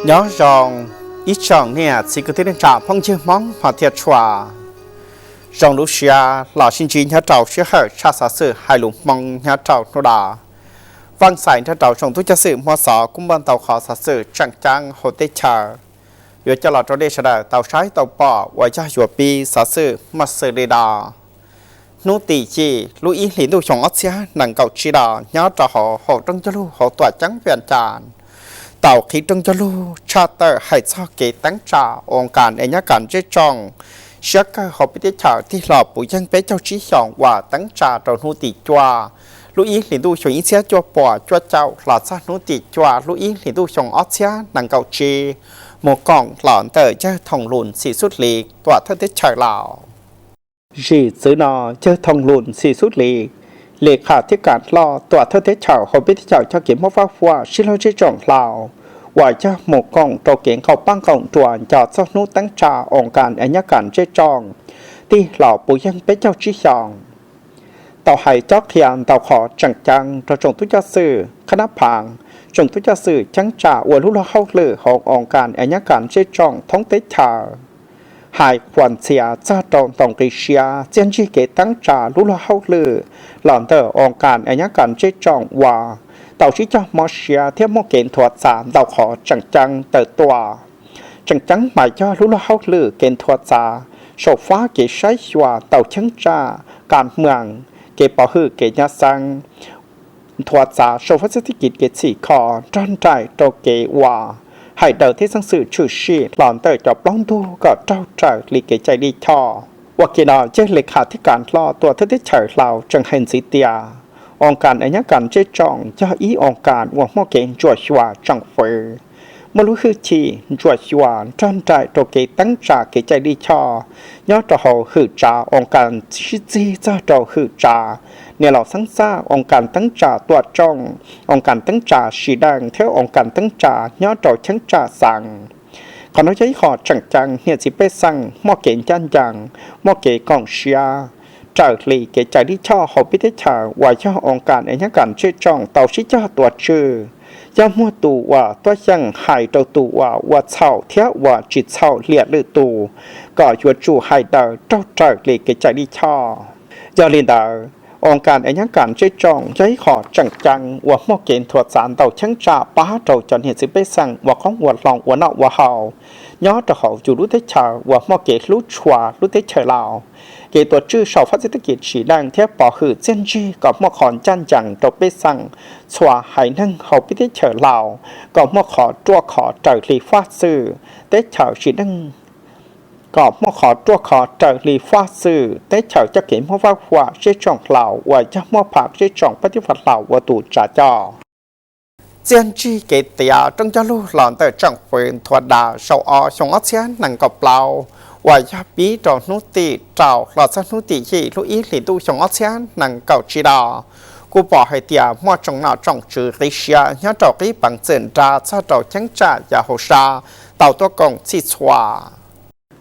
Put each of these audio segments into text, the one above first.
nhớ rằng ít chọn nè chỉ có thể đến trả phong chiếc món hoặc thiệt chua rằng lúc xưa là sinh viên nhà trâu sẽ hở cha xã sự hai lũ mong nhà trâu nó đã văn giải nhà trâu trong túi cha sự mua sọ cũng ban tàu khó xã sự chẳng chẳng hồ tết chờ vừa cho là trong đây sẽ là tàu trái tàu bỏ và cha vừa pi xã sự mà sự đề đà nô tỳ chi lưu ý liền tu chọn ớt xía nặng cầu chi đà nhớ trò họ trong cho lưu họ tỏa trắng vẹn tràn tàu khí trong cho lưu cha tờ hay cho kế tăng trả ổn cản ở nhà cản chế tròn sẽ các họ biết trả thì lọ bụi dân bé châu trí chọn và tăng trả rồi nô tỳ choa lưu ý liền tu chọn ý xía cho bỏ cho cháu là sao nô tỳ choa lưu ý liền tu chọn ớt xía nặng cầu chi một con lợn tờ chơi thòng lùn xì xuất lì tỏa thân thế trời lào dì xứ nọ chơi thòng lùn xì xuất lì lệ khả thiết cản lo tỏa thân thế chảo họ biết chảo cho kiếm mốc phát hoa xin lỗi chế trọng lào và cho một con trò kiện khẩu băng cộng chuẩn cho sau nút tăng trà ổn cản ở nhà cản chế tròn thì lò bùi dân bé châu trí chọn tàu hải chót hiện tàu khó chẳng chẳng cho trồng túi cho sư khá phàng trồng túi cho sư chẳng trả của lúc lo hậu lử họ ổn cản ở nhà cản chế tròn thống tế chảo hải quản xìa ra tròn tổng kỳ xìa dân chi kế tăng trả lúc lo hậu lử lòn tờ ổn cản ở nhà cản chế tròn và tàu chỉ cho mò xìa theo mô kiện thuật sản tàu khó chẳng chẳng tờ tòa chẳng chẳng mà cho lúc lo hậu lử kiện thuật sản sổ phá kế sái xòa tàu chẳng trả cản mường kế bảo hư kế nhà sang thuật sản sổ phá sức kịch kế chỉ khó tròn trải trò kế hòa hải đầu thế sang sự trừ sĩ lòn tờ cho bóng thu có trao trở lý kế chạy đi cho và kỳ nào chế lịch hạ thiết cản lo tùa thức tiết trở lào chẳng hành dĩ tìa ông cản ở nhà cản chế trọng cho ý ông cản hoặc mô kiện chùa xòa chẳng phở một lúc hư chỉ chùa xòa tròn trại trò kế tăng trả kế chạy đi cho nhớ trò hồ hư trả ông cản chí di ra trò hư trả nếu lão sáng xa ông cản tăng trả tùa trong ông cản tăng trả sĩ đăng theo ông cản tăng trả nhớ trò chẳng trả sang còn nói giấy họ chẳng chẳng hiện sĩ bê xăng mô kiện chăn chẳng mô kiện còn xìa trở lì kế chạy đi cho họ biết thế chả và cho ông cản ở nhà cản chơi tròn tàu sĩ cho tuột trừ do mua tù và toa chẳng hải đầu tù và chảo theo và chỉ chảo liệt lự tù có chúa chủ hải đầu trao trở lì kế chạy đi cho do liên đạo ông cản ở nhà cản chơi tròn giấy họ chẳng chẳng và mua kiện thuật sản tàu chẳng trả bá trầu cho hiện sĩ bê xăng và không vật lòng và nọ và hào nhớ cho họ chủ lúc thế chả và mua kiện lúc chùa lúc thế trời lào kế tổ chức sau phát triển tích chỉ đang theo bảo hử dân chi có một khoản chăn chẳng trong bê xăng xóa hải năng hậu biết thế trở lào có một khó chua khó trở lì phát sư tế trở chỉ năng có một khó chua khó trở lì phát sư tế trở cho kiểm hóa phát hóa sẽ trọng lào và cho một phạm sẽ trọng phát triển phạt lào và tù trả cho dân chi kế tìa trong cho lưu lòn tới trọng quyền thuật đà sau o xong ớt xén năng cọp lào và gia bí trò nút tì trào là sao nút tì gì lưu ý lý tu trong ớt xén năng cầu chi đà cô bỏ hai tìa mua trong nào trong trừ lý xia nhớ trò ký bằng dẫn ra sao trò chẳng trả và hồ sa tàu tôi còn chi xòa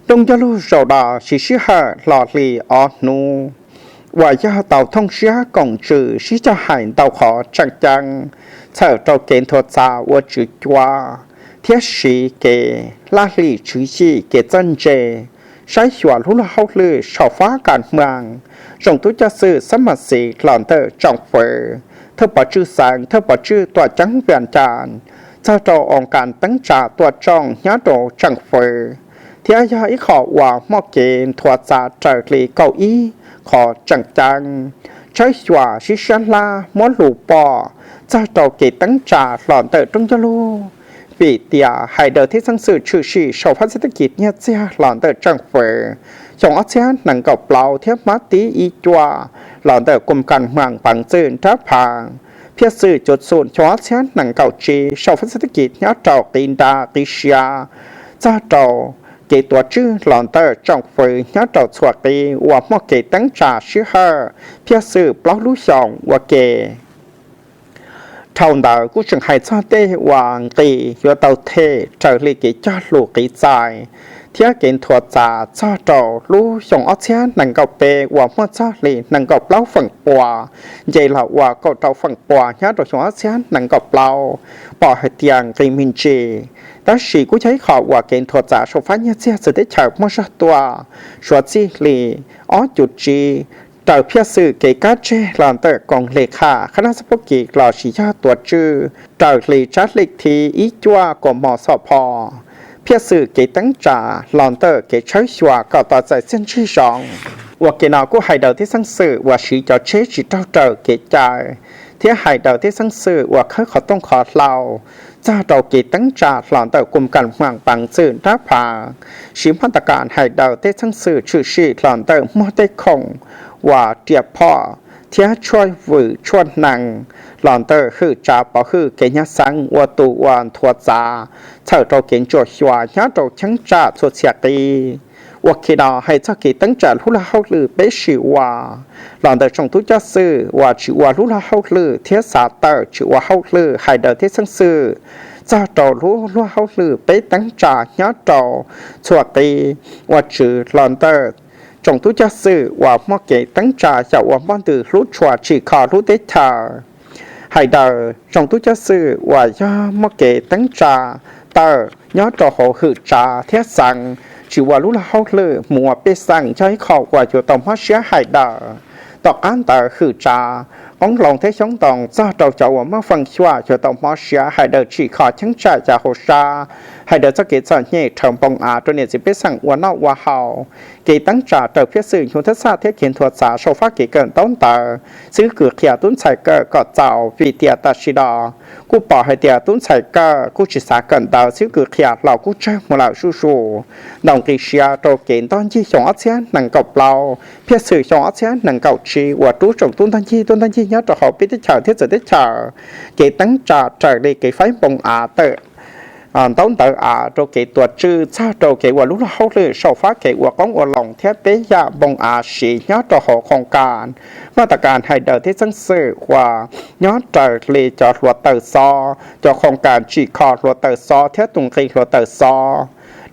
đông cho lưu rầu đà chỉ xí hạ lọ lì ọ nụ và gia tàu thông xía còn trừ xí cho hành tàu khó chẳng chẳng sở trò kiến thuật xa và chữ chua thiết sĩ kế la lì chữ gì kế dân chê sai xóa lúc là hậu lư sổ phá cản màng rộng túi cho sự sắp mặt sĩ lòn tờ trọng phở thơ bỏ chữ sáng thơ bỏ chữ tòa trắng vẹn tràn cho trò ổng cản tăng trả tòa trong nhá đồ chẳng phở thì ai cho ý khó hòa mò kiện thuật xa trở lì cầu ý khó chẳng chẳng trái xóa xí xán la món lù bò cho trò kế tăng trả lòn tờ trong cho lưu vì tìa hải đầu thế sang sự trừ sĩ sau phát sinh tích nhé xe lòn tờ chẳng phở trong ớt xe nặng gọc lào theo mát tí y chua lòn tờ cùng cằn mạng bằng dơn tráp hàng phía sự chốt xôn cho ớt xe nặng gọc trí sau phát sinh tích nhé trò tin đa tí xia ra trò kế tòa chư lòn tờ trong phở nhé trò xua tí và mô kế tăng trả sư hơ phía sự blog lũ xong và kế thầu đạo của trường hải cho tê hoàng tỷ do tàu thê trở lại cái cho lũ cái dài thiết kiến thuật giả cho trầu lũ xong ớt xé nâng gạo bê và mua cho lì nâng gạo lâu phần bò vậy là và cậu trầu phần bò nhá rồi xong ớt xé nâng gạo lâu bỏ hết tiền gây mình trì đó chỉ cũng thấy họ và kiến thuật giả số phát nhất xe sự tích chờ mua cho tòa số chi lì ó chuột trì tờ phía sự kể cá chê làm tờ còn lệ khả khả năng sắp bốc kỳ lò chỉ cho tuột chư tờ lì trát lịch thì ý chua của mò sọ phò phía sự kể tăng trả làm tờ kể trái xòa cỏ tỏ giải xin chi rộng và kể nào cũng hãy đầu thế sang sự và chỉ cho chế chỉ trao trở kể chạy thế hãy đầu thế sang sự và khởi khó tông khó lao ra đầu kể tăng trả làm tờ cùng cảnh hoàng bằng sự đáp phá chỉ phát tạc cản hãy đầu thế sang sự trừ sĩ làm tờ mô tê khổng và tiệp phò thiếtช่วยฝืนชวนนังหลอนเตอร์คือจ่าปอคือเกียรสังวัตุวันทัวจาเธอเราเก่งจวดชัวย้าเราชั้งจ่าสุดเสียตีวักขีดาให้เจ้ากีตั้งจ่าลุลาเฮาลือเปชิวาหลอนเตอร์จงทุจซื้อว่าชิวาลุลาเฮาลือเทียสาเตอร์ชิวาเฮาลือให้เดอร์ที่สังซื้อเจ้าเราลุลาเฮาลือเปตั้งจ่าย้าเราสวดตีว่าชื่อหลอนเตอร์จงทุจสื่อว่าเมื่อเกิดตั้งใจจะว่าบ้านตือรู้ชัวจีขอรู้ได้เธอให้เดอจงทุจสื่อว่าย่าเมื่อเกิดตั้งใจเตอย้อนต่อหัวหืดจ่าเทียสังจีว่ารู้ละเขาเลยมัวไปสั่งใช้ขอกว่าอยู่ตรงพ่อเสียให้เดอตอกอันเตอหืดจ่าông lòng thế sống tòng do đầu cháu mà phần xóa cho tòng mò xía hay đợi chỉ khó chứng trả cho hồ sa hay đợi cho kế sản nhẹ thầm bông tôi nên chỉ biết rằng uốn nọ uốn hào kế tăng trả trở phía sự chúng thất xa thiết kiến thuật giả sâu phát kế cận tốn tờ xứ cửa khía tuấn chạy cờ cọt dạo vì tiệt ta chỉ đỏ cú bỏ hay tiệt tuấn chạy cờ cú chỉ xa cận tờ xứ cửa khía lào cú chơi một lão su su đồng kỳ xía trâu kiến tón chi sống ớt xé nâng cọc lào phía sự sống ớt xé nâng cọc chi và trú trồng tuấn thanh chi nhớ cho họ biết chờ thiết sự chờ kế tăng trả trở đi cái phái bông tự tốn tự rồi kế tuột chư cha rồi kế qua lúc hậu lư sau phát kế qua con qua lòng thiết tế gia bông sĩ nhớ cho họ không cản mà tất cả hai đời thế dân sự và nhớ trở đi cho luật tự do cho không cản chỉ khó luật tự do thiết tùng kỳ luật tự do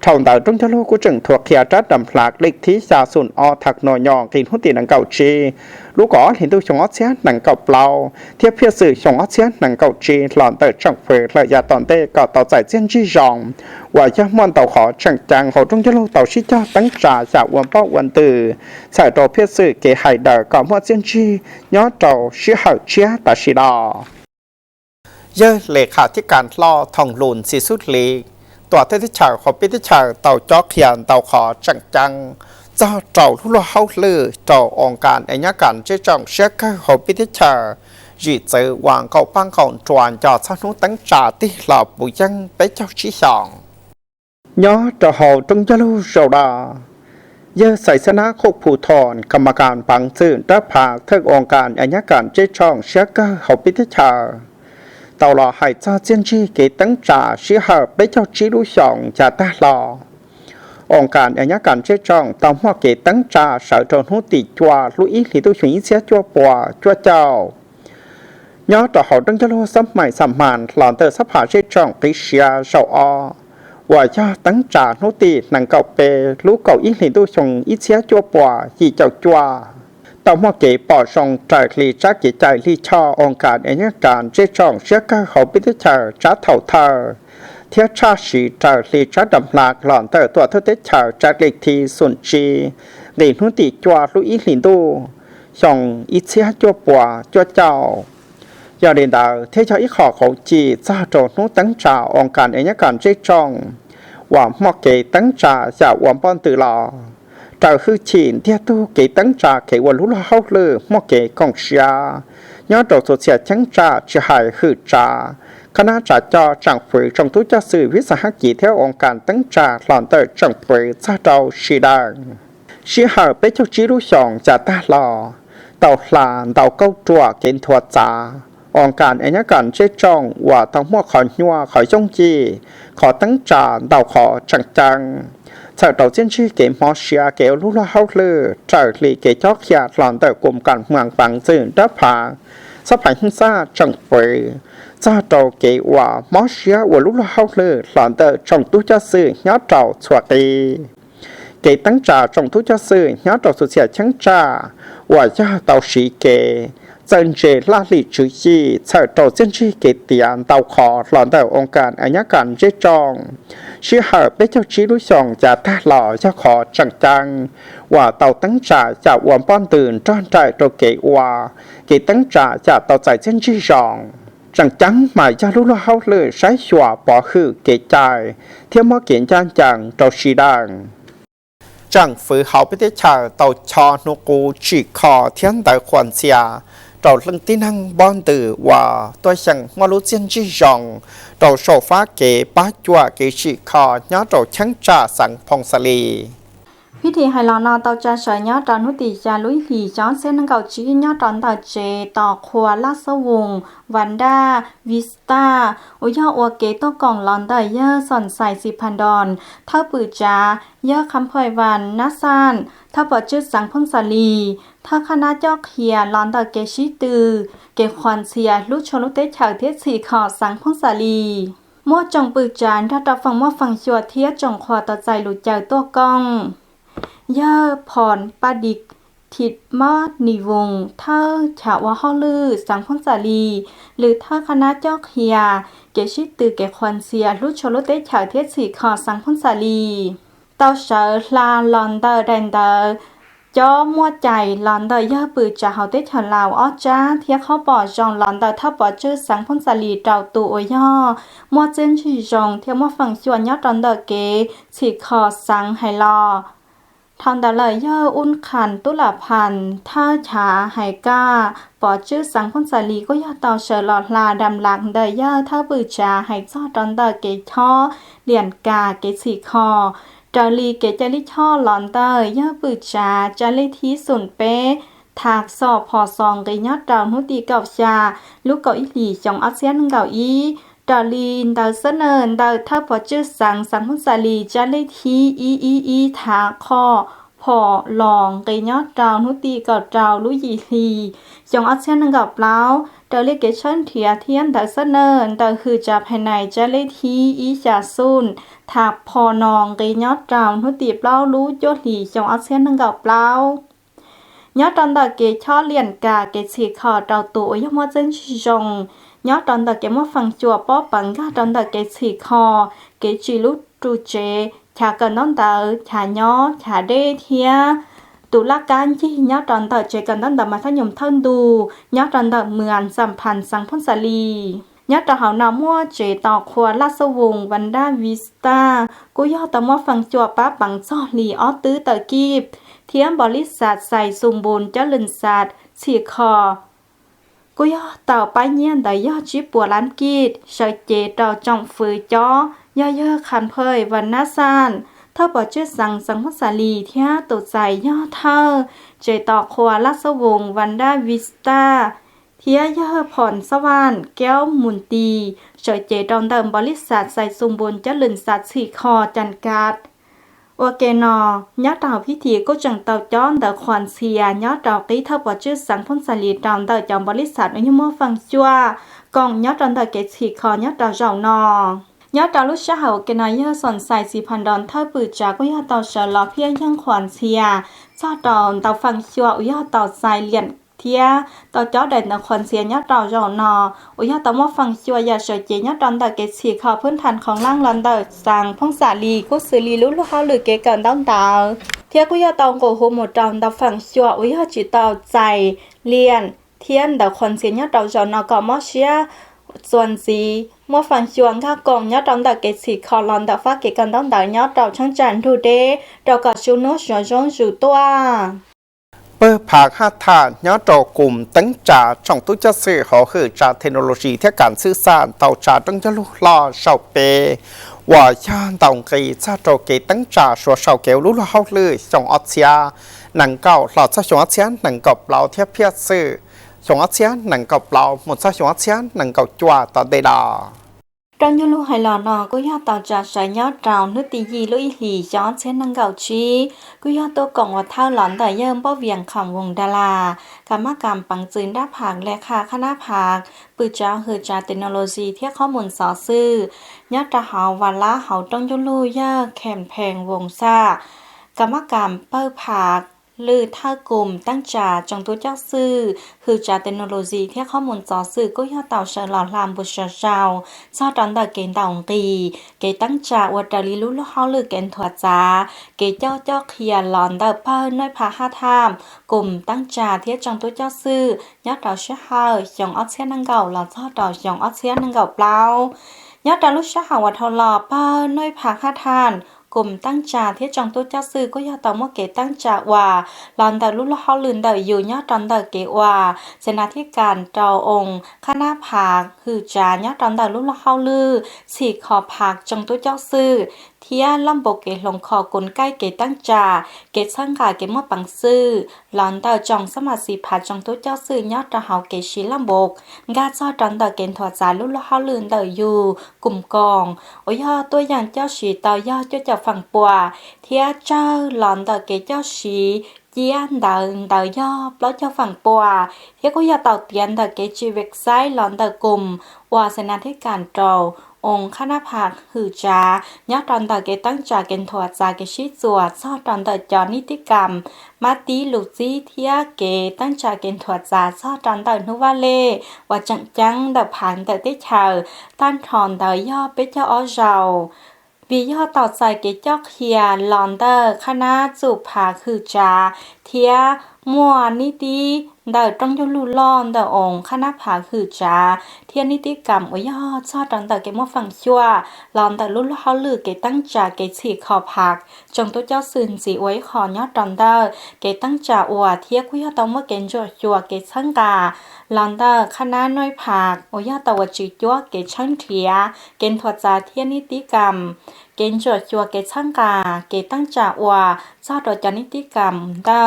thằng đạo trong chalo của trường thuộc kia trát đầm lạc lịch thí xa sùn o thật nồi nhọn kinh hút tiền năng cầu chi lúc có hiện tôi trong ớt xé năng cầu plau thiết phía sự trong ớt xé năng cầu chi lòn tới trọng phơi lợi gia toàn tê có tàu giải chiến chi ròng và cho món tàu khó chẳng chẳng hồ trong chalo tàu xí cho tăng trả giả uốn bao uốn từ giải đồ phía sự kế hải đời có món chiến chi nhớ tàu xí hậu chia ta xí đỏ giờ lệ khả thiết cản lo thòng lùn xí sút lìตัวเทศชาขอพิธีชาเต่าจอกเขียนเต่าขอจังเจ้าเจ้าลุลเฮาลือเจ้าองค์การอัญญการเจ้าจงเชื่อข้าขอพิธีชาจีเจอวางเก่าปังของจวนจอดสนุตั้งจ่าที่หลับบุยังไปเจ้าชี้สองย้อเจ้าหอจงจะรู้เจ้าดาเยอะใส่ชนะคุกผู้ทอนกรรมการปังซื่นรับผากเทิงองค์การอัญญการเจ้าจงเชื่อข้าขอพิธีชาtàu lò hải cho chiến chi kế tăng trả sĩ hợp với cho chí đu sòng trả ta lò ông cản ở nhà cản chế trọng tàu hoa kế tăng trả sở tròn hút tỷ chua lưu ý thì tôi chuyển xe chua bò chua chào nhớ tàu hậu đăng cho lô sắp mày sầm màn lòn tờ sắp hạ chế trọng tí xìa sầu o và cho tăng trả nút tỷ nàng cậu bề lũ cậu ý thì tôi chuyển xe chua bò chỉ chào chua tàu hoa kế bỏ sòng trời lì trác kế chạy lì cho ông cản ở nhà cản chế trọng sẽ các hậu biết chờ trả thầu thờ thiết tra sĩ trời lì trác đầm lạc lòn tờ tòa thức tế chờ trác lịch thì xuân chi để nút tỷ chua lưu ý lìn đu sòng ít xe chua bò chua chào giờ đến đầu thế cho ít họ khẩu chỉ ra trộn nút tăng trả ông cản ở nhà cản chế trọng và hoa kế tăng trả giả uống bon từ lò tàu hư chỉnh theo tu kế tăng trả kế quân lũ hậu lư mò kế công xia nhớ đầu số xe trắng trả chỉ hải hư trả khả năng trả cho chẳng phải trong túi cho sự viết ra hắc chỉ theo ông cản tăng trả lòn tới chẳng phải ra đầu xì đàng xì hải bé cho chí lũ sòng trả ta lò tàu là tàu câu chùa kiến thuật trả ông cản anh nhớ cản chế trong và tàu mua khỏi nhua khỏi trong chi khó tăng trả tàu khó chẳng sở đầu tiên chi kế mò xia kéo lũ la hậu lư trở lì kế chót khía lòn tới cùng cảnh hoàng bằng dừng đáp phá sắp hành xa chẳng phải cha trâu kế hòa mó xía của lúc lo hao lơ lọn tờ trong tú cho sư nhớ trâu chua kế tăng trả trong tú cho sư nhớ trâu sụt xẻ trắng trả và gia tàu sĩ kế dân chế la lì chữ gì sợ trâu dân chi kế tiền tàu khó lọn tờ ông cản ở nhá cản dễ tròn sư hở bé cho trí đối xong giả ta lò cho khó chẳng chăng và tàu tăng trả giả uổng bonตื่น tròn trại trâu kế hòa kế tăng trả giả tàu giải dân chi ròng chẳng chắn mà ra lúc lo hao lơ sái xòa bỏ hư kế chạy theo mô kiện chan chẳng trâu xì đàng chẳng phứ hậu biết chờ tàu cho nô cô chỉ khó thiên đại khoản xìa trâu lưng tin năng bon tử và tôi chẳng mô lũ dân chi ròng trâu sổ phá kế bá chua kế chỉ khó nhớ trâu chẳng trả sẵn phong xa lì พิธีไฮลอนอเตาจะเฉยยอดจอนนุติจาลุยหลีจอนเส้นนังเก่าชี้ยอดจอนต่อเจต่อครัวลาสวงวันด้าวิสตาอุยออวเกตกล่องลอนเตอเยอสอนใส่10,000 ดอนเท่าปือจาเยอคำพอยวันนาซานเท่าปอจืดสังพงสาลีเท่าคณะเจ้าเขียลอนเตอเกชิตือเกควันเสียลูกชนลูกเตชาวเทียสีขอสังพงสาลีมั่วจงปือจานถ้าต่อฟังมั่วฟังชัวเทียจงคอต่อใจหลุดเจ้าตัวกล้องย่าผ่อนปาดิกทิดมอดนิวงเท่าฉาวะฮอลือสังพงสาลีหรือถ้าคณะเจ้าเขียเกชิตือแก่ควันเสียลุชโลเตฉาวเทียสีขอสังพงสาลีเต้าเชอลาลอนเดอร์แดนเดอร์จ้อมัวใจลอนเดอร์ย่าปือจะเฮาเตฉาลาวอ้อจ้าเทียเข้าปอจองลอนเดอร์ถ้าปอชื่อสังพงสาลีเจ้าตัวโอย่อมัวเจนชีจงเทียมัวฝั่งชวนยอดลอนเดอร์เกสีขอสังไฮลอทำแต่เลยย่ออุ่นขันตุลาพันท่าฉาไหก้าปอชื่อสังพนสาลีก็ย่อเตาเชลอดลาดำหลังเดยย่อท่าปือจาไหจ้อตอนเดอเกท่อเหรียญกาเกสีคอจาลีเกจลิช่อหลอนเตยย่อปือจาจาลิทีสุนเป้ถากสอบพอซองเกยอดดาวนุตีเก่าชาลูกเก่าอีหลีจงอาเซียนเก่าอีดาลีนดาวเสนอดาวถ้าพอชื่อสังพนสาลีจาลิทีอีถากคอพอลองเกยอดดาวนุตีเก่าดาวลุยลีจงอาเซียนเก่าเปล่าดาวเลเกชันเทียเทียนดาวเสนอดาวคือจะภายในจาลิทีอีจาซุนถากพอนองเกยอดดาวนุตีเปล่ารู้ยศลีจงอาเซียนเก่าเปล่ายอดตอนตะเกชอเลียนกาเกสีขอดาวตัวยมเจนชิจงยอดตอนตะเกมฟังจัวป้อปังกาตอนตะเกสีคอเกจิลุตูเจชากันน้องเตอชาญอชาเดเทียตุลาการที่ยอดตอนตะเจกันตั้งแต่มาทยมท่านดูยอดตอนตะเมืองสัมพันธ์สังพนสาลียอดตะหานามัวเจต่อครัวลาสวงวันด้าวิสตากูยอดตะมัวฟังจัวป้าปังซ่อลีออตื้อตะกีบเทียมบริษัทใส่สมบูรณ์เจ้าลินศาสตร์สีคอกูย่อเต่าไปเงียนแต่ย่อจีปัวล้านกีดเฉยเจเต่าจงฝือจ้อย่อเยอะขันเพยวันนาซานเท่าปอชื่อสังพสาลีเทียตุใจย่อเท่าเจต่อครัวลาสวงวันด้าวิสตาเทียย่อผ่อนสวรรค์แก้วมุนตีเฉยเจดองเดิมบริษัทใส่สมบูรณ์เจ้าลินศาสตร์สีคอจันกาดโอเคเนาะยอดดาวพิธีก็จังเตาจ้อนเดาควันเสียยอดดาวตีเท่าปอชื่อสังพนสาลีดาวเดาจอมบริษัทอุยมฟังจัวกองยอดดาวเดาเกสีคอยอดดาวเจ้านอยอดดาวลูกชาเหาเกนายอสอนใส่4,000 ดอนเท่าปือจาก็ยอดดาวเฉลอเพียงยังควันเสียจอดดาวเตาฟังจัวอุยอดดาวใส่เหรียญเทียต่อจ้อเด่นในคอนเสียยอดดาวเจ้านออุยอดดาวฟังจัวยาเฉยเจยอดดาวเดาเกสีคอพื้นฐานของร่างลอนเดาสังพงสาลีก็ซื้อลีลุลูกเขาหรือเกเกินดาวดาวเทียกุยาตองโกโฮหมดดาวดาวฝั่งชัวอุยาจิตาวใจเลียนเทียนดาวคอนเสียยอดดาวจอนอกอมอเชียส่วนสีมัวฝั่งชวงข้ากองยอดดาวดาวเกสีคอลอนดาวฟ้าเกกันดาวดาวยอดดาวช่างจันทูเดดาวกับชูโนชจงจูตัวเปิดผากห้าฐานย้อนต่อกลุ่มตั้งจ่าช่องตู้จะสื่อหอคือจ่าเทคโนโลยีที่การสื่อสารเต่าจ่าต้องจะลุกล่อเสาเปว่าย่านเต่ากีจ่าโจเกตั้งจ่าชัวเสาเกลลุกล่อเข้าเลยส่งออเซียหนังเก่าหลอดซาส่งออเซียหนังเก่าเปล่าเทียบเพียสื่อส่งออเซียหนังเก่าเปล่าหมดซาส่งออเซียหนังเก่าจั่วต่อเดดา ด trong như lúc hay lò nọ cô ya tàu trà sài nhớ trào nước tì gì lưỡi hì chó sẽ nâng gạo chi cô ya tôi còn ở thao lỏn tại yếm bao viền khổng vùng đà la cảm mắc cảm bằngจืนđáp hàng lẹ khá khá đáp hàngปืนจ้าคือจ้าเทคโนโลยีที่ข้อมูลสอซื้อยอดจะหาวันละหาต้องยุลุยาแคมแพงวงซ่ากรรมกรรมเปิดผักหรือถ้ากลุ่มตั้งจ่าจงตัวเจ้าซื้อคือจ่าเทคโนโลยีที่ข้อมูลสอซื้อก็ยอดเต่าเชิญหล่อลามบุษเจ้าซอดอนแต่เกณฑ์เต่าตีเกตั้งจ่าวัดดาลีลุลุเขาหรือเกณฑ์ถั่วจ้าเกเจ้าเขียนหลอนแต่เพิ่นน้อยพาห้าทามกลุ่มตั้งจ่าที่จงตัวเจ้าซื้อยอดเต่าเชื่อเฮาจงออดเสียนังเก่าหลอนซอดเต่าจงออดเสียนังเก่าเปล่ายอดดาลุชะหาวัดทอลอเปิ้นน้อยพาห้าทานกลุ่มตั้งจ่าที่จงตัวเจ้าซื้อก็ยอดต่อมอเกตั้งจ่าว่าหลอนแต่ลุลเขาลืนเดอยู่ยอดตอนเดเกว่าเสนาธิการเจ้าองค์คณะผากคือจายอดตอนเดลุลเขาลือสี่ขอผากจงตัวเจ้าซื้อเทียลำบกเกลงคอกลใกล้เกตั้งจ่าเกสังกาเกมอปังซื้อหลอนเดจองสมาสีผาจงตัวเจ้าซื้อยอดตะเฮาเกชีลำบกกาจอดตอนเดเกนถอดจาลุลเขาลืนเดอยู่กลุ่มกองโอยอตัวอย่างเจ้าสีเตายอดเจ้าฝั่งปัวเทียเจ้าหลอนเดเกเจ้าสีเจียนเดยอปล้อเจ้าฝั่งปัวเทียก็ยาเต่าเตียนเดเกจีเวกไซหลอนเดกลุ่มว่าเสนาธิการเจ้าองค์คณะผักหือจายอดตอนเดเกตั้งจ่าเกนถวดจาเกชิจวดซอดตอนเดจอนิติกรรมมาตีลูจีเทียเกตั้งจ่าเกนถวดจาซอดตอนเดนุวาเล่ว่าจังเดผ่านเดเตเชอต้านถอนเดยอเปเจ้าอ้อเจ้าวิยอต่อใจเกเจ้าเคียลอนเดอร์คณะจูผาคือจาเทียมัวนิติเดอต้องยุลุลอนเดอองคณะผาคือจาเทียนิติกรรมวิยอชอดังเดอเกมัวฟังชั่วลอนเดอลุลเขาลือเกตั้งจาเกฉีขอผักจงตัวเจ้าสื่นสีไว้ขอยอดดันเดอเกตั้งจาอวเทียกุยอต้องเมื่อเกนจัวเกช่างกาลอนเดอคณะน้อยผักวิยอตวจิจัวเกช่างเทียเกนถวดจาเทียนิติกรรมเกณฑ์จัวเกช่างกาเกตั้งจ่าว่าซาดจานิติกรรมเดอ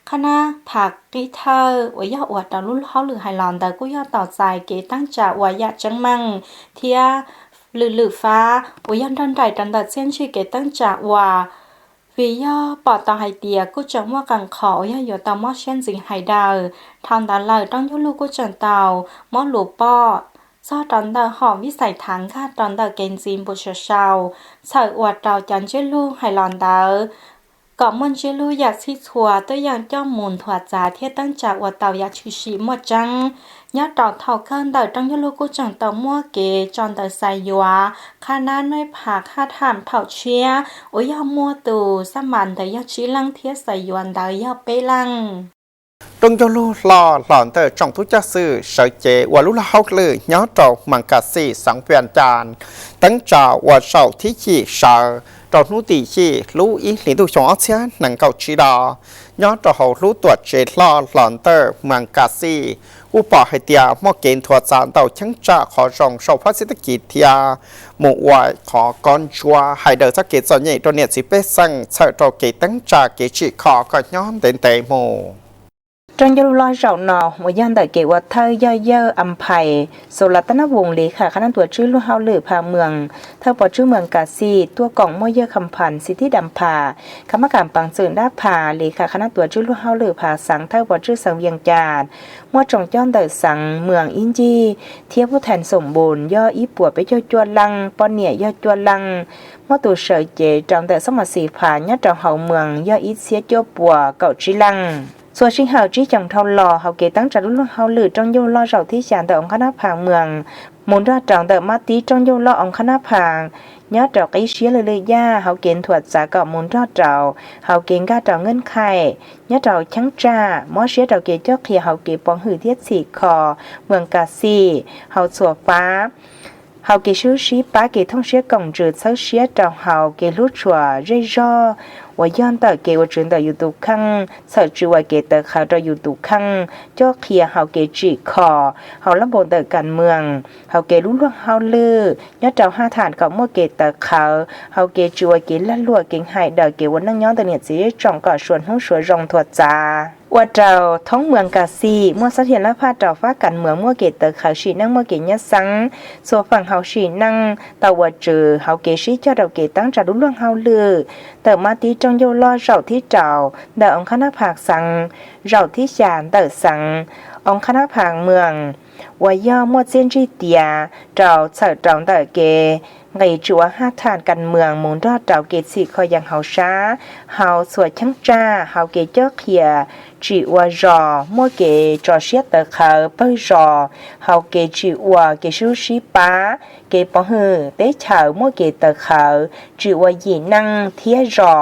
คณะผักดิเธอวยาอวดดารุ่นเขาหรือไฮลอนเดอกุยาต่อใจเกตั้งจ่าว่ายาจังมังเทียหรือฟ้าวยาดันใดดันเดเส้นชื่อเกตั้งจ่าว่าวิยาปอดตาไฮเตียกุจังว่ากังขอยาอยู่ตามอเช่นสิงไฮเดอทางด้านเลยต้องยุลูกุจังเตามอหลูปอซอตอนเดอหอมวิสัยถังค่ะตอนเดอเกนจีนบุชเชาใส่อวดเราจันเจลูไฮลอนเดอก็มันเจลูอยากที่ทัวตัวอย่างเจ้ามูลถั่วจ่าเทียตั้งจากอวดเต่าอยากชิชิหมดจังยอดดอกเท่าเคลื่อนเดอต้องยลูกุจังเต่ามั่วเกจอนเดอใส่ยัวข้าน้าน้อยผักข้าถามเท่าเชียโอ้ยามัวตูสมันเดอยากชี้ลังเทียใส่ยวนเดอยากเปลังตรงโยลูหลอนเตอจงทุจ้าซื้อเสเจว่าลุลาฮกเลยย้อนเจ้ามังกาซีสังเวียนจานตั้งจ่าว่าเสาที่จีเสาตอนนู้ตีจีรู้อีหลีดูชงอัเชียนังเกาชีดาย้อนเจ้าเขารู้ตัวเจหลอนเตอมังกาซีอุปให้เตียมอเกณฑ์ทัวจานเต่าช่างจ่าขอจงเสาพัสดุกิจเทียหมู่วายขอก้อนชัวให้เดินสักเกตส่วนใหญ่ตัวเนี่ยสิเปสั่งเสาตัวเกตั้งจ่าเกจิขอก็ย้อนเต็นเตโมtrong giao lo rau nọ một dân đại kểว่าเธอย่ออัมภัยโซลัตนวงศ์ลีค่ะคณะตัวชื่อลูกเฮาหรือพาเมืองเธอปอชื่อเมืองกาซีตัวกล่องมอเยอคำพันสิทธิดำผาคำการปังเสริญด้าผาลีค่ะคณะตัวชื่อลูกเฮาหรือพาสังเธอปอชื่อสังเวียงจาดมัวจงย้อนเดสังเมืองอินจีเทียบผู้แทนสมบูรณ์ย่ออีปัวไปย่อจวนลังปอนเนี่ยย่อจวนลังมัวตัวเสยเจจองแต่สมัสีผาย่อจองเฮาเมืองย่ออีเสียจ้ปัวเก่าจีลังส่วนชิงเหาจีจังทองหล่อเขาเกตั้งจัดรุ่นเขาหรือจงโยล่อเสาที่จานแต่องคณะผางเมืองมุนราจังแต่มาตีจงโยล่อองคณะผางยอดดอกไอเชียเลยย่าเขาเกณฑ์ถวดจากเกาะมุนราเจ้าเขาเกณฑ์ก้าเจ้าเงินไข่ยอดเจ้าช่างจ้ามอเชียเจ้าเกเจ้าเขียเขาเกปองหือเทียดสีคอเมืองกาซีเขาสัวฟ้าเขาเกชื่อชีป้าเกท่องเชียกล่องจืดเช้าเชียเจ้าเขาเกลุชัวเร่ร่อว่าย้อนแต่เกว่าจืดแต่อยู่ตุขังเสือจืดว่าเกแต่เขาจะอยู่ตุขังเจ้าเขียเขาเกจีคอเขาลำบนแต่การเมืองเขาเกลุ้นล่วงเขาลือยอดเจ้าห้าฐานกับมั่วเกแต่เขาเกจืดว่าเกลั่นลัวเก่งหายเดาเกวันนั่งย้อนแต่เนี่ยสิจ่องก่อชวนห้องสวยรองถวดจ้า ว่าเจ้าท้องเมืองกาซีมั่วเสถียรภาพเจ้าฟ้ากันเมืองมั่วเกตเตอร์เขาชีนั่งมั่วเกตยะสังส่วนฝั่งเฮาชีนั่งตะวันเจอเฮาเกชีเจ้าดอกเกตตั้งจัดรุ่งเฮาเลือแต่มาตีจงโยลอเจ้าที่เจ้าเดาองคณะภาคสังเจ้าที่ชานเตอสังองคณะภาคเมืองว่าย่อมั่วเจนจีเตียเจ้าเฉิดเจ้าเตอเกไงจัวห้าทานกันเมืองมุงรอดเจ้าเกตสีคอยยังเฮาช้าเฮาสวยช่างจ้าเฮาเกเจ้าเขียจีว่าจอมั่วเกจอเชียเตอเขาเปิ้จอเฮาเกจีว่าเกชูชีป้าเกปอหือเตเฉามั่วเกเตอเขาจีว่ายีนั่งเทียจอ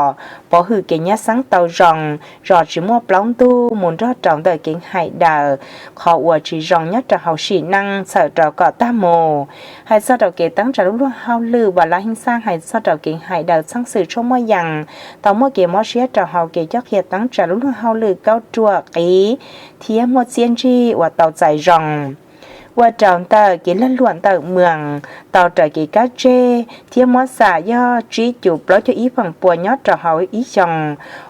ปอหือเกญะสังเตาจองจอจีมั่วปล้องตู้มุนรอดจองเตอเก่งหายดาวขอว่าจีจองยัดจะเฮาชีนั่งเสดเกาะตาโมให้เสดเกตั้งจะรู้เฮาลือว่าละหิงสร้างให้เสดเก่งหายดาวสังสื่อชั่วมั่วยังต่อมั่วเกมอเชียจะเฮาเกจักเขียตั้งจะรู้เฮาลือเก้าจัวกีเทียมดเซียนจีว่าเตาใจจองว่าจองเตอกินล้วนล้วนเตอเมืองเตาใจกีกาเจเทียมดสายย่อจีจูบแล้วจะอีฝั่งปัวยอดจะเฮาอีจอง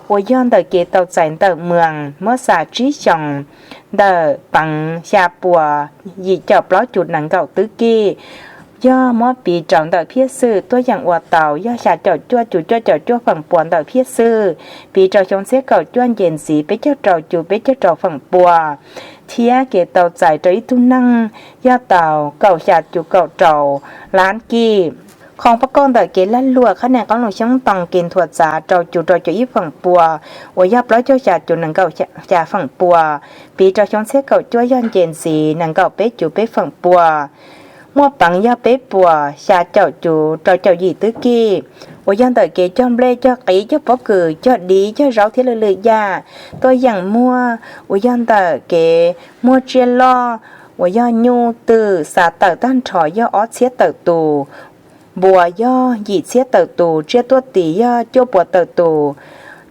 ว่าย้อนเตอเกเตาใจเตอเมืองเมื่อสาจีจองเตอปังชาปัวยีจับแล้วจุดหนังเก่าตื้อกี้ย่อมอปีจองเตอเพียซื้อตัวอย่างอวดเต่าย่อชาเจ้าจ้วจุดจ้วฝั่งปวนเตอเพียซื้อปีเจ้าชงเสียเก่าจ้วนเย็นสีไปเจ้าเจ้าจูไปเจ้าเจ้าฝั่งปัวเทียเกเตาใจใจตุ้นั่งย่อเต่าเก่าชาจูเก่าเจ้าล้านกี้ของประกอบเตอเกลั่นลัวคะแนนของหลวงช่างตองเกณฑ์ถั่วจ๋าเจ้าจูเจ้าจะอีฝั่งปัวว่ายับร้อยเจ้าชาจูหนังเก่าชาฝั่งปัวปีเจ้าชงเสียเก่าจ้วย้อนเย็นสีหนังเก่าเป๊ะจูเป๊ะฝั่งปัวมั่วปังยาเป๊ะปัวชาเจ้าจูเจ้าหยีตื้อกี้ว่ายันแต่เกจอมเล่เจ้ากีเจ้าปอกือเจ้าดีเจ้าเราที่เลยยาตัวอย่างมั่วว่ายันแต่เกมั่วเจลล้อว่าย่อยูตือสาเตอตั้นถอยย่อออเสียเตอตูบัวย่อหยีเสียเตอตูเจ้าตัวตีย่อเจ้าปัวเตอตู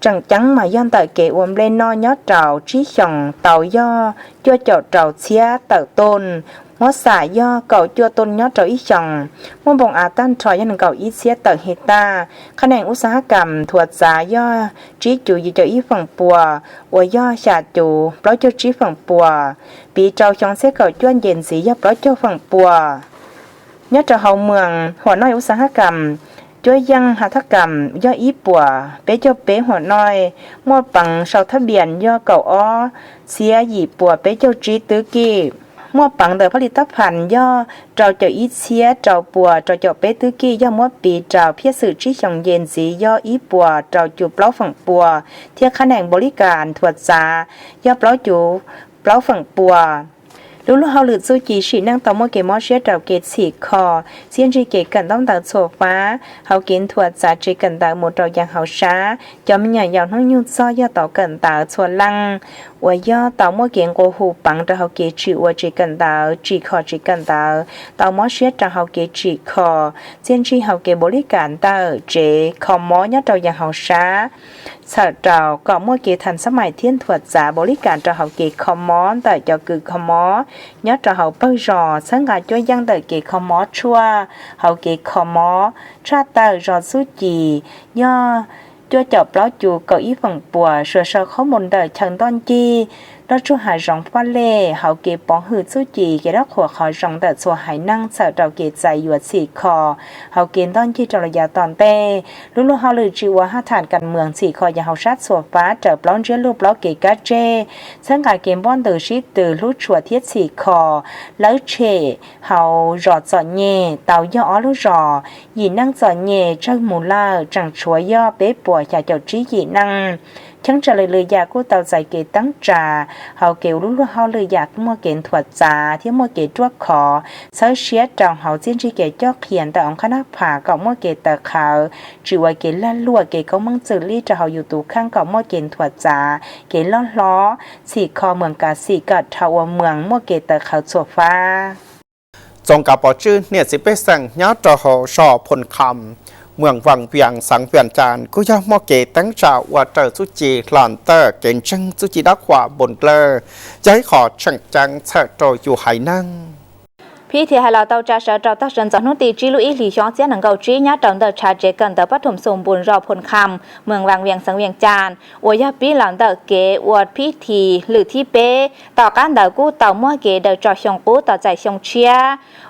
จังmà dân tại kể uống lên no nhót trào trí chồng tàu do cho chậu trào xía tàu tôn ngó xả do cậu cho tôn nhót trào ít chồng môn bồng tan trò dân cậu ít xía tàu hết ta khả năngอุตสาหกรรมถั่วจ๋าย่อtrí chủ gì cho ít phần bùa và do xả chủ bảo cho trí phần bùa bị trào chồng sẽ cậu chuyên diện sĩ do bảo cho phần bùa nhót trào hậu mườngหัวน้อยอุตสาหกรรมช่วยยังหัตถกรรมย่ออีปัวเป๊ะเจ้าเป๊ะหัวน้อยมั่วปังเสาทะเบียนย่อเก่าอ้อเสียหยีปัวเป๊ะเจ้าจีตื้อกี้มั่วปังเดอผลิตภัณฑ์ย่อเจ้าอีเสียเจ้าปัวเจ้าเป๊ะตื้อกี้ย่อมั่วปีเจ้าเพียสื่อชี้ชงเย็นสีย่ออีปัวเจ้าจูเปล่าฝั่งปัวเทียคะแนนบริการถั่วจ๋าย่อเปล่าจูเปล่าฝั่งปัวรู้เฮาหลุดสู้จีฉีนั่งต่อมอเกมอเชียเจ้าเกตสีคอเสียนจีเกกันต้องตัดโซฟ้าเฮากินถั่วจ่าจีกันตาหมดเราอย่างเฮาช้าจอมใหญ่ยาวน้อยยุ่งซ้อย่อต่อกันตาส่วนลังว่าย่อต่อมอเกงโกหูปังจะเฮาเกจีว่าจีกันตาจีคอจีกันตาต่อมอเชียจะเฮาเกจีคอเสียนจีเฮาเกบริการตาเจคอมมอย่อเราอย่างเฮาช้าสาวเจ้าก็มั่วเกทันสมัยเทียนถั่วจ่าบริการจะเฮาเกคอมมอนแต่เจ้าคือคอมมอnhớ cho hậu bao giờ sáng ngày cho dân đời kỳ không mó chua hậu kỳ không mó cha tờ rồi suốt gì nhớ cho chọc lão chủ có ý phần bùa sửa sơ khó môn đời chẳng toan chi đó chú hải rong pha lê hậu kỳ bóng hư suốt gì cái đó của họ rong đời số hải năng sợ trào kỳ dài yuột xỉ khò hậu kỳ toan chi trò là giả toàn tê lúc lúc hậu lử chịuว่าhát thảnกันเมืองxỉ khò và hậu sát sổ phá trở plón dưới lúc lão kỳ cá chê sáng ngày kiếm bón từ shít từ lúc chùa thiết xỉ khò lấy chê hậu rọt giỏ nhẹ tàu do ó lúc rò dì năng giỏ nhẹ trong mù la chẳng chúa do bế bùa chả chậu trí dì năng chẳng trả lời giả của tàu giải kế tăng trà hậu kiểu lúc lúc hậu lời giả của mua kiện thuật giả thiếu mua kiện chuốc khó sở xế trọng hậu diễn trí kế cho hiện tại ông khá nắp phá cộng mua kiện tờ khảo chỉ ngoài kiện lan lùa kiện công măng xử lý cho hậu dù tù khăn cộng mua kiện thuật giả kiện lo ló xì kho mường cả xì cật hậu mường mua kiện tờ khảo sổ pha จงกับปอชื่อเนี่ยสิไปสั่งย้อนจอหอชอพลคำเมืองวังเวียงสังเวียนจานกุยมอเกตั้งจ่าว่าเจอสุจีหลอนเตอร์เก่งจังสุจีดักขวาบนเลอจะให้ขอช่างจังเสดโตอยู่ไหนั่ง ป พี่ที่ให้เราเตาจ่าเสือเราตัดสินจากนู้นตีจีลุยหลีช่องเสียหนังเกาจีญาติเตอชาเจกันเตอปฐมสมบูรณ์รอผลคำเมืองวังเวียงสังเวียงจานอวยาปีหลังเตอเกอวดพิธีหรือที่เป้ต่อการเตอกู้เตามั่วเกเตอจอชงกู้ต่อใจชงเชีย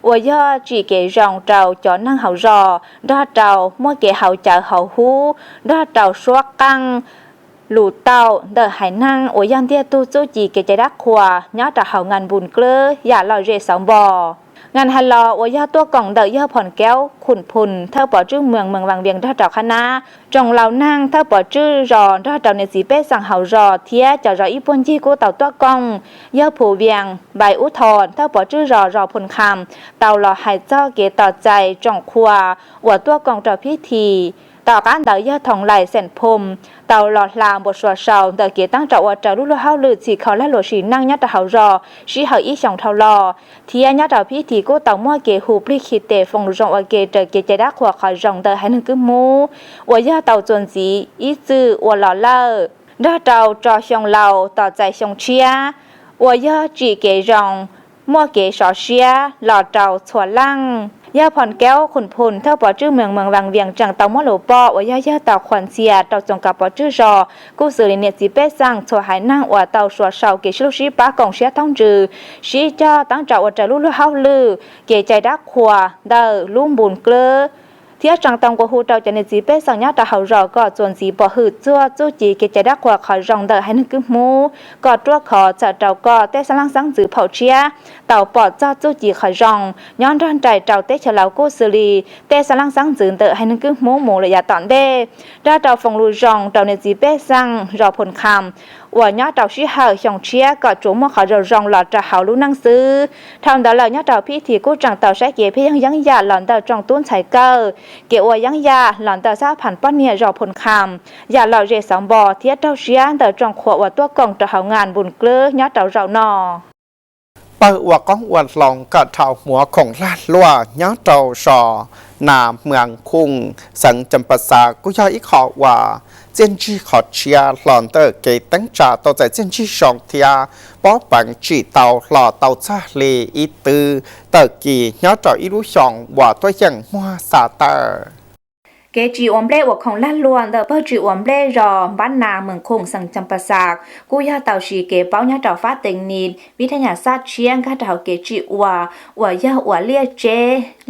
อวยาจีเกรองเตาจอนั่งเฮารอดอเตามั่วเกเฮาเจอเฮาฮูดอเตาชัวกังหลู่เตาเดอhải năng ở yan tia tu chú chỉ cái trái đất khoa nhớ trả hậu ngàn bùn clơ giả lò rễ sóng bò ngàn hà lò ở yaตัวกล่องเดอyaผ่อนแก้วขุนพุนเท่าป่อจื้อเมืองวังเวียงดอเจ้าคณะจงเหล่านั่งเท่าป่อจื้อรอดอเจ้าในสีเป้สั่งเฮารอเทียจะรออีปุ่นจี้กู้เต่าตัวกล่องยาผูเวียงใบอุทธรเท่าป่อจื้อรอพลคำเต่าหล่อหายเจ้าเกต่อใจจงครัวอวดตัวกล่องเจ้าพิธีต่อการเตยทองไหลเส้นพรมเตาหลอดลามบทสวดเสาเตเกียตั้งเจ้าว่าเจ้าลูกเฮาลือสีเขาและหลวชีนั่งยัดเฮารอชีเฮาอีช่องเท่ารอเทียยัดเตาพิธีกู้เตามั่วเกหูปลิคิเตฟงรองว่าเกเตเกใจดักขวาขอยองเตให้หนึ่งกึมูว่าย่าเตาจวนสีอีจื้อว่าหล่อเล่อด้าเตาจอชงเหล่าต่อใจชงเชียว่าย่าจีเกรองมั่วเกสอเชียหล่อเตาสวนลั่งย่าผ่อนแก้วขุนพลเท่าป่อจื้อเมืองวังเวียงจังเตาหม้อหลวปอว่าย่าเตาขวัญเสียเตาจงกับป่อจื้อรอกู้สื่อเนียจีเป้สั่งชัวหายนั่งว่าเตาชัวเสาเกชิลุชีป้ากองเชียท่องจือชีเจ้าตั้งเจ้าว่าจะลูกเฮาลือเกใจดักขวาเดอลุ่มบุญเกลือเทียจังตองกว่าหูเตาจะเนจีเป้สั่งย่าเตาเฮารอก็จวนสีป่อหืดจั่วจู้จีเกใจดักขวาขอรองเดอให้นึกกึมูก็ตัวขอจะเตาก็เตสลังสังจือเผาเชียเต่าปอดเจ้าจู้จีขอยองย้อนด้านใจเจ้าเตฉลาวกู้สิรีเตสลังสังจือเตอให้นึกกึมูระยะตอนเด้ด้าเจ้าฟงรูจองเต่าเนจีเป้สั่งรอผลคำว่าย้อนเต่าชี้หาชงเชียก็จุ่มมาขอรองหลอดจะหาลูกนั่งซื้อทำเต่าเหล่าย้อนเต่าพี่ที่กู้จังเต่าใช้เกียร์พี่ยังยาหลอนเต่าจองตุ้นไฉเกอเกี่ยวยังยาหลอนเต่าซาผ่านป้อนเนี่ยรอผลคำอย่าหล่อเรสองบ่อเทียเต่าเชียเต่าจองขวว่าตัวกล่องจะหางานบุญเกลือย้อนเต่าเราหนอเปิดว่าก้องอวดลองกระเท่าหัวของลาดลัวย้อนเต่าสอนาเมืองคุงสังจำปาสากุยอีขอว่าเจนจีขอเชียหลอนเตอเกตั้งจ่าตัวใจเจนจีสองเทียป้อปังจีเตาหล่อเตาซาเลอีตือเตอกีย้อนเต่าอีรู้สองว่าตัวยังมัวซาเตอเกจีอมเล่ว่าของล้านลวนเดอเพื่อจีอมเล่รอบ้านนาเมืองคงสังจำปาสากกู้ยาเต่าชีเกเป้าญาเต่าฟ้าเต็งนีดวิทยาศาสตร์เชียงข้าเต่าเกจีว่ายาว่าเลียเจ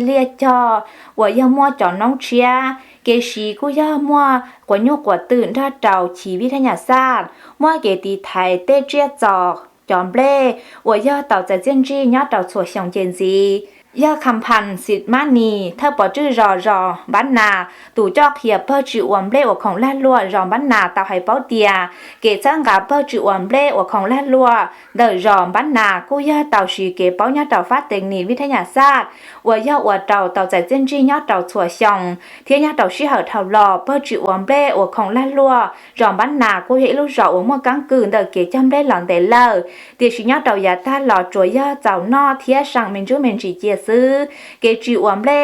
เลียจอว่ายามัวจอน้องเชียเกชีกู้ยามัวกว่าโยกว่าตื่นท่าเต่าชีวิทยาศาสตร์มัวเกตีไทยเตเจียจอกจอมเล่ว่ายาเต่าจะเจนจีญาเต่าชัวเฉียงเจนซีย่าคำพันสิทธิ์มานีเธอปอจื้อรอบ้านนาตู่จอกเหียเพื่อจื้อวมเล่อของแล่ลัวรอบ้านนาเตาไฮเป้าเตียเกจ้างกับเพื่อจื้อวมเล่อของแล่ลัวเดอรอบ้านนากู้ย่าเตาชีเกเป้าย่าเตาฟ้าเต็งนีวิทยาศาสตร์ว่าย่าว่าเตาใจเจนจีย่าเตาชัวชงเทียย่าเตาชีเหอเท่ารอเพื่อจื้อวมเล่อของแล่ลัวรอบ้านนากู้เฮลูรออมัวกังกืนเดอเกจำเล่หลังเดลเลอเตียชิย่าเตายาตาหล่อจัวย่าเจ้านอเทียสั่งเมนจูเมนจีเจียซื้อเกจีอวมเล่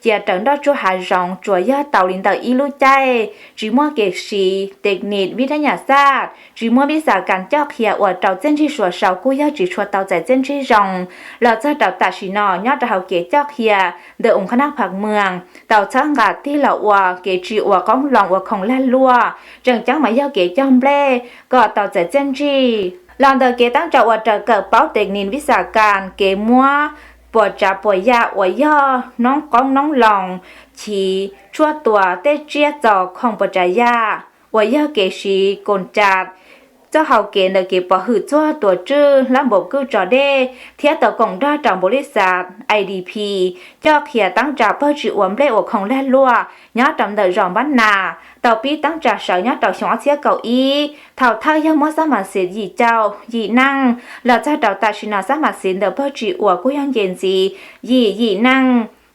เจียจังดอจูหารองจัวยาเต่าลินเต่าอีลูใจจีมัวเกชีเทคนิควิทยาศาสตร์จีมัววิชาการเจ้าเขียอวดเต่าเจนที่ชัวเสากู้ยาจีชัวเต่าใจเจนที่รองเราจะเต่าตาชินอยอดเต่าเกเจ้าเขียเดอองคณะผักเมืองเต่าช่างกาที่เหล่าวัวเกจีอวก้องหลองอวของแล่ลัวจังจังหมายยาเกจอมเล่ก็เต่าใจเจนที่หลังเดอเกตั้งเจ้าอวดเกิดเป้าเทคนิควิชาการเกมัวปวดจะปวดยาอวยย่อน้องก้องน้องหลองฉีชั่วตัวเตเจียจอกของปวดใจยาอวยย่อเกชีกนจัดเจ้าเฮาเกณฑ์เก็บปะหืดชั่วตัวจื้อลำบบกู้จอเด้เทียต่อกองด้าจากบริษัท IDP เจ้าเขียตั้งจากเพื่อจีอวมเล่อของแล่ลัวย้าจำเดรองบ้านนาเต่าปีตั้งจากเสาย้าเต่าชงเสียเก่าอีเท่าท่ายังมัวสามารถเสียยีเจ้ายีนั่งแล้วเจ้าเต่าตาชินาสามารถเสียเดเพื่อจีอวกู้ยังเย็นจียีนั่ง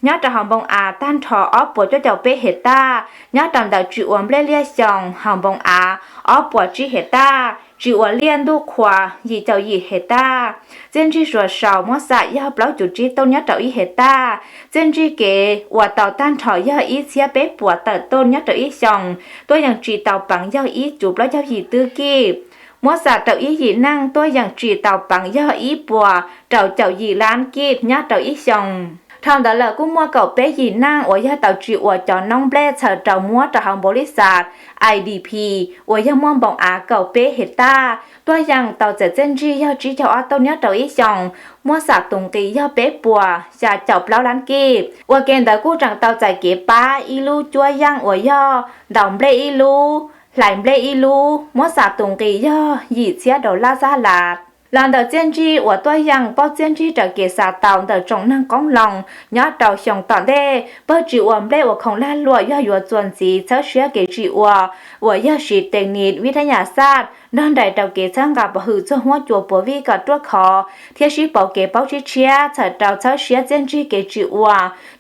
nhớ trò hồng bông tan thọ ốp bộ cho chậu bé hết ta nhớ trầm đạo chịu uống lê lia sòng hồng bông ốp bộ chỉ hết ta chịu uống liên đu khóa gì chậu gì hết ta trên chỉ sửa sầu mua sải giao bảo chủ chỉ tôn nhớ trậu ý hết ta trên chỉ kể uống tàu tan thọ giao ý xía bé bùa tờ tôn nhớ trậu ý sòng tôiยังchỉ tàu bằng giao ý chủ bảo giao gì tư kia มัวสาเต่าอีหยีนั่งตัวอย่างจีเต่าปังย่ออีปัวเต่าเจ้าหยีล้านกีบย่าเต่าอีชงทำแต่ละกูมัวเก่าเป๊หยีนั่งโอ้ยาเต่าจีอวดจอน้องเบลเธอเต่ามัวเต่าหางบริษัท IDP โอ้ยาม่วงบองอาเก่าเป๊เฮต้าตัวอย่างเต่าเจเจนจีย่อจีเจ้าอ้อตัวเนี้ยเต่าอีชงมัวสาตุงกีย่อเป๊ปัวจะเจ้าเปล่าล้านกีบว่าเกณฑ์แต่กูจังเต่าใจเก็บป้าอีลูจัวย่างโอ้ยาดองเบลอีลูหลายเบลอีลูมัวสาตุงกีย่อหยีเชียดอลลาร์สหรัฐlàm đầu tiên chi của tôi rằng bao tiên chi trở kế xã tạo đầu trong năng công lòng nhớ đầu xong tận đây bao chịu ổn lệ của không lan lụa do dùa chuẩn gì thớ xuyên kế chịu của do sĩ tình nịt vì thế nhà sát nên đại đầu kế sang gặp hữu cho hoa chùa bố vi cả tuốt khó thiết sĩ bảo kế bao chí chia thở đầu thớ xuyên tiên chi kế chịu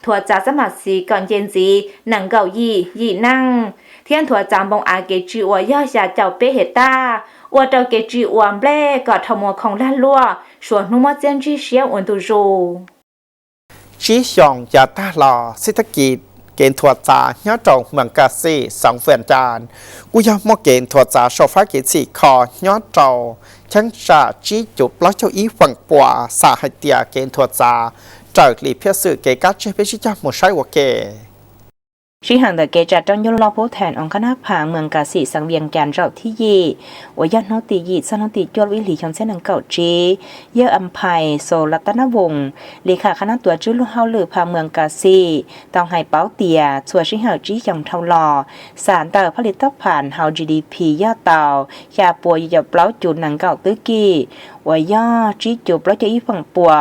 thua trả ra mặt gì còn tiên gì năng gạo gì năng thiên thua trả bông á kế chịu do giả chào bế hết taว่าเราเกจิอวมเล่ก็ทำมัวของล้านลัวส่วนนุ่มเจนจีเชียอุ่นตุจูชี้ชองจะตาหล่อเศรษฐกิจเกณฑ์ถั่วจ่าย้อนจงเมืองกาซีสองเฟื่อนจานกูยอมมอเกณฑ์ถั่วจ่าโซฟาเกณฑ์สี่คอย้อนจงฉันจะชี้จุดล้อเจ้าอีฝั่งปัวสาหัยเตียเกณฑ์ถั่วจ่าเจอหลีเพียสื่อเกกัดเชื่อเพื่อชี้จ้าหมดใช้หัวเกชี้ห่างแต่เกจัดจอนยลลอโพแทนองคณะผาเมืองกาสีสังเวียงจันทร์เจ้าที่ยีวยันโนติยีสนติจวดวิลีชนเส้นหนังเก่าจีเยออัมภัยโซรัตนวงศ์เลขาคณะตัวจื้อลุเฮาลือผาเมืองกาสีตองไฮเป้าเตียชัวชิเฮาจียองเทาหล่อสารเตอผลิตภัณฑ์เฮา GDP ย่อเตายาปัวยาเปล่าจุดหนังเก่าตื้อกี้ว่าย่อจีจุบแล้วจะอีฝั่งปัว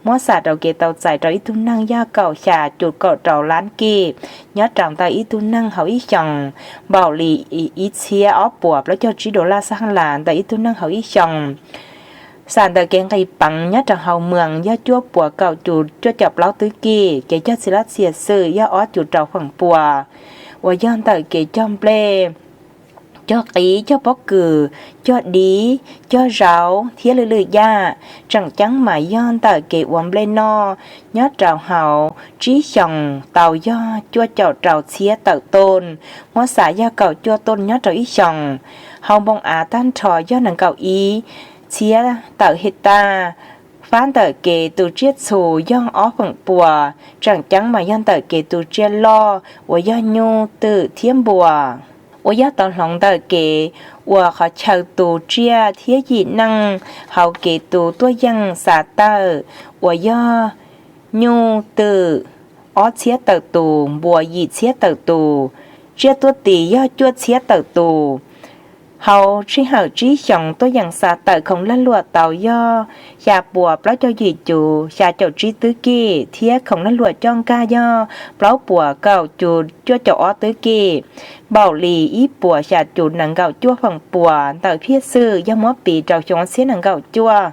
มัวสาดเราเกตเตาใจเราอีทุ่นั่งย่าเก่าชาจุดเก่าเราล้านกียอดจังตาอีทุ่นั่งเขาอีจังเบาหลีอีเชียออปัวแล้วจะจีโดลาสังหลานแต่อีทุ่นั่งเขาอีจังสารตะเกงไก่ปังยอดจังเฮาเมืองย่าจั่วปัวเก่าจุดจั่วจับเล้าตื้อกี้เกยอดศิลาเสียซื่อย่าออจุดเราฝั่งปัวว่าย่อนตะเกจอมเปลcho kỹ cho bó cừ cho đi cho rau thía lư lư da chẳng chắn mà yon tờ kỳ quầm lên no nhớ trào hậu trí chồng tàu do chua chậu trào xía tờ tôn ngó xả do cầu chua tôn nhớ trào ý chồng hậu bông á tan trò do nâng cầu ý xía tờ hít ta phán tờ kề từ chiết xù do ó phận bùa chẳng chắn mà yon tờ kề từ chiết lo và do nhu từ thiêm bùa我要到龙的给我和潮度这天意能好给度多样啥的我要牛的而且的度我一切的度这多地要做切的度hậu chỉ hậu chỉ chọn tôi dặn xa tự không lăn lụa tàu do nhà bùa bảo cho gì chủ nhà chỗ trí tứ kia thiết không lăn lụa cho ca do bảo bùa cầu chủ cho chỗ tứ kia bảo lì ý bùa nhà chủ nặng gạo chua phần bùa tại phía sư do mót bị trào chống xế nặng gạo chua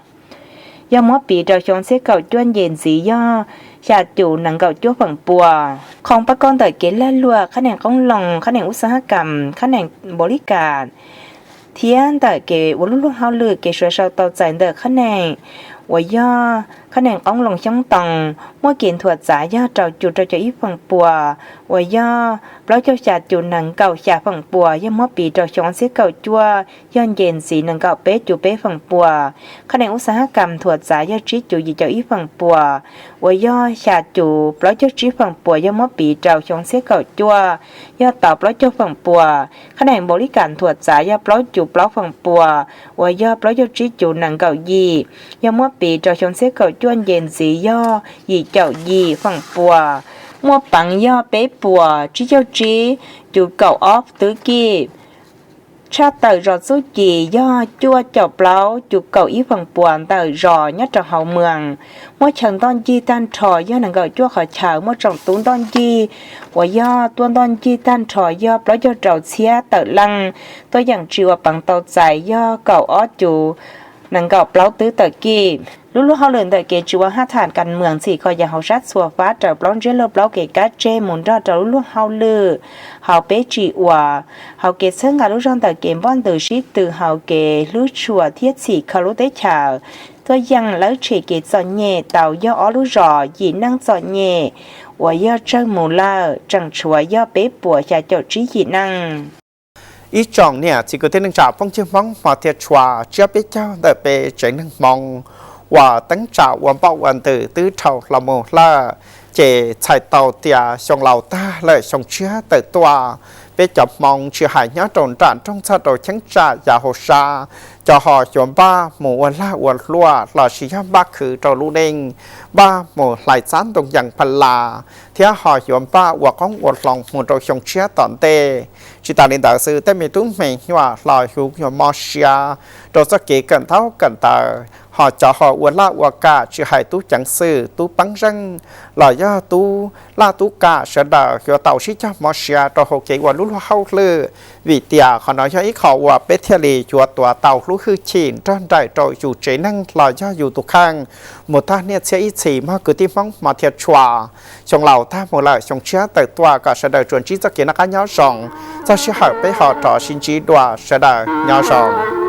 do mót bị trào chống xế gạo chua nhìn gì do nhà chủ nặng gạo chua phần bùa không bắt con tại kế lăn lụa khả năng công lòng khả năng อุตสาหกรรมkhả năng บริการthiên tại cái vô lúc hao lừa cái sửa sau tàu chạy được khả năng và do khả năng ông lòng trong tầng mỗi kiện thuật giá do trào chủ trào cho ít phần bùa và do bảo cho trả chủ nâng cầu trả phần bùa do mỗi bị trào chống xếp cầu chua do dền gì nâng cầu bé chủ bé phần bùa khả năng อุตสาหกรรมthuật giá do trí chủ gì cho ít phần bùa và do trả chủ bảo cho trí phần bùa do mỗi bị trào chống xếp cầu chua do tạo bảo cho phần bùa khả năng บริการthuật giá do bảo chủ bảo phần bùa và do bảo cho trí chủ nâng cầu gì do mỗi bị trào chống xếp cầu chua dền gì do gì chậu gì phần bùa mua bằng do bé bùa trí cho trí chủ cầu ốp tứ kia cha tờ rò số gì do chua chọc láo chủ cầu ý phần buồn tờ rò nhất trong hậu mường mua chẳng tôn chi tan trò do nàng gọi chua khỏi chảo mua trọng tún tôn chi và do tuôn tôn chi tan trò do bảo cho trầu xía tờ lăng tôi dặn chịu bằng tàu dài do cầu ó chủ nàng gọi láo tứ tờ kia lúc họ luyện tại kế chùa hát thảnกันเมืองสี่คอยอย่างเขาชัดสัวฟ้าจับล้องเจลบล้อเกกัดเจมุนรอดลูกเขาลือเขาเป๊ะจีว่าเขาเกซึ่งกับลูกร้อนแต่เกมบ้านตื่นชีตื่นเขาเกลูกชัวเทียสี่เขาลูกได้ฉาตัวยังแล้วเฉเกจอนเย่เต่าย่อลูกรอยีนั่งจอนเย่ว่าย่อเจ้ามูลาจังชัวย่อเป๊ะปัวชาเจ้าจียีนั่ง ít chọn nè chỉ có thể nâng trả phong chương mong mà thiệt chua chưa biết cháu đợi bề chạy nâng mong và tấn trả hoàn bảo hoàn tử tứ trầu là một là chế chạy tàu tia xong lầu ta lại xong chia tới tòa bé chậm mong chưa hài nhớ tròn tràn trong sa đồ trắng trà và hồ sa cho họ chọn ba mùa la uẩn lúa là chỉ ba khử trâu lu đen ba mùa lại sán đồng dạng phần là thế họ chọn ba và con uẩn lòng một trâu xong chia tận tê chỉ ta lên đạo sư tên mình đúng mình và là hữu nhọn mosia rồi sẽ kể cẩn thấu cẩn tờ họ cho họ uẩn la uẩn cả chỉ hài tú chẳng sư tú bắn răng là do tú la tú cả sẽ đợi cho tàu sĩ cho mosia rồi họ kể uẩn lúa hậu lư vì tia họ nói cho ít họ uẩn bé theo lì chùa tòa tàu lúa hư chìm trong đại trội chủ chế năng là do dù tục khang một taเนี่ยsẽ ít chỉ mà cứ tìm mong mà thiệt chua trong lầu ta một lời trong chia tới tòa cả sẽ đợi chuẩn chỉ cho kiến là cá nhau rồng cho sẽ hỏi bé họ trò xin chỉ đùa sẽ đợi nhau rồng